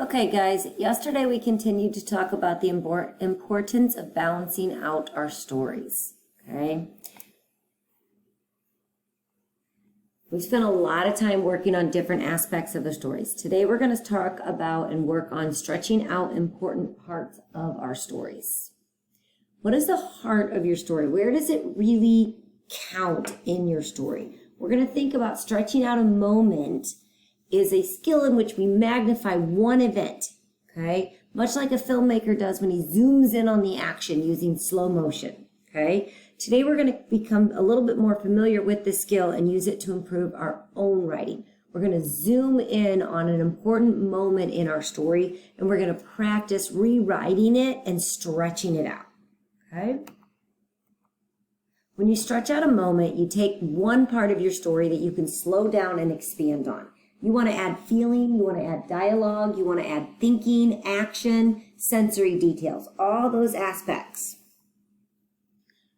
Okay, guys, yesterday we continued to talk about the importance of balancing out our stories, okay? We spent a lot of time working on different aspects of the stories. Today we're going to talk about and work on stretching out important parts of our stories. What is the heart of your story? Where does it really count in your story? We're going to think about stretching out a moment is a skill in which we magnify one event, okay? Much like a filmmaker does when he zooms in on the action using slow motion, okay? Today we're going to become a little bit more familiar with this skill and use it to improve our own writing. We're going to zoom in on an important moment in our story, and we're going to practice rewriting it and stretching it out, okay? When you stretch out a moment, you take one part of your story that you can slow down and expand on. You want to add feeling, you want to add dialogue, you want to add thinking, action, sensory details, all those aspects.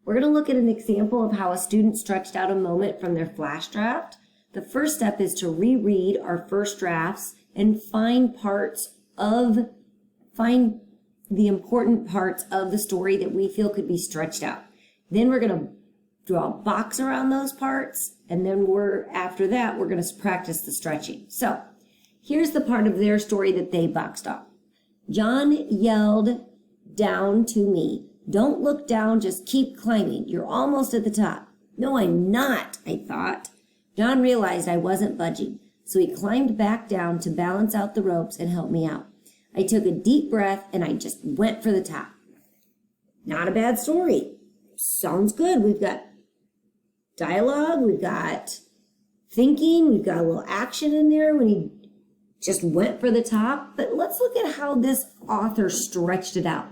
We're going to look at an example of how a student stretched out a moment from their flash draft. The first step is to reread our first drafts and find the important parts of the story that we feel could be stretched out. Then we're going to draw a box around those parts, and then after that, we're going to practice the stretching. So here's the part of their story that they boxed off. John yelled down to me, "Don't look down, just keep climbing. You're almost at the top." "No, I'm not," I thought. John realized I wasn't budging, so he climbed back down to balance out the ropes and help me out. I took a deep breath and I just went for the top. Not a bad story. Sounds good. We've got dialogue, we've got thinking, we've got a little action in there when he just went for the top. But let's look at how this author stretched it out.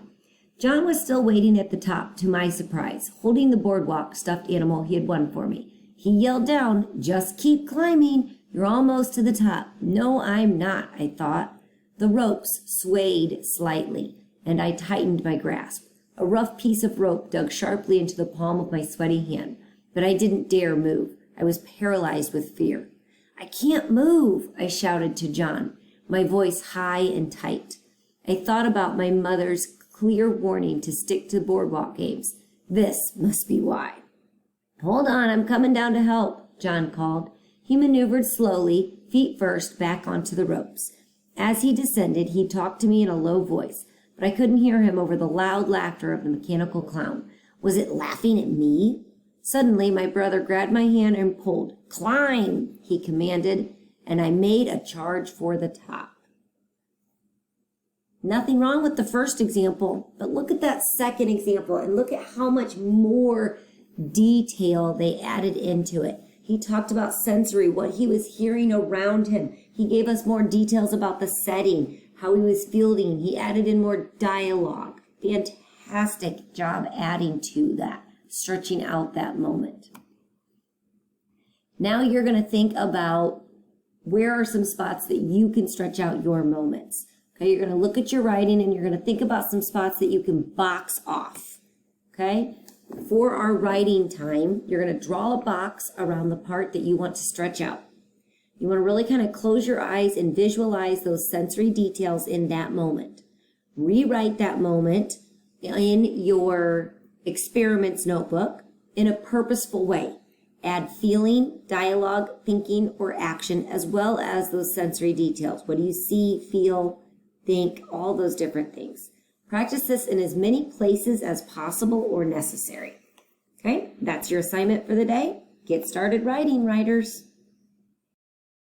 John was still waiting at the top, to my surprise, holding the boardwalk stuffed animal he had won for me. He yelled down, "Just keep climbing. You're almost to the top." "No, I'm not," I thought. The ropes swayed slightly, and I tightened my grasp. A rough piece of rope dug sharply into the palm of my sweaty hand, but I didn't dare move. I was paralyzed with fear. "I can't move," I shouted to John, my voice high and tight. I thought about my mother's clear warning to stick to boardwalk games. This must be why. "Hold on, I'm coming down to help," John called. He maneuvered slowly, feet first, back onto the ropes. As he descended, he talked to me in a low voice, but I couldn't hear him over the loud laughter of the mechanical clown. Was it laughing at me? Suddenly, my brother grabbed my hand and pulled. "Climb," he commanded, and I made a charge for the top. Nothing wrong with the first example, but look at that second example and look at how much more detail they added into it. He talked about sensory, what he was hearing around him. He gave us more details about the setting, how he was feeling. He added in more dialogue. Fantastic job adding to that, stretching out that moment. Now you're going to think about where are some spots that you can stretch out your moments. Okay, you're going to look at your writing and you're going to think about some spots that you can box off. Okay, for our writing time, you're going to draw a box around the part that you want to stretch out. You want to really kind of close your eyes and visualize those sensory details in that moment. Rewrite that moment in your experiments notebook in a purposeful way. Add feeling, dialogue, thinking, or action, as well as those sensory details. What do you see, feel, think, all those different things. Practice this in as many places as possible or necessary. Okay, that's your assignment for the day. Get started writing, writers.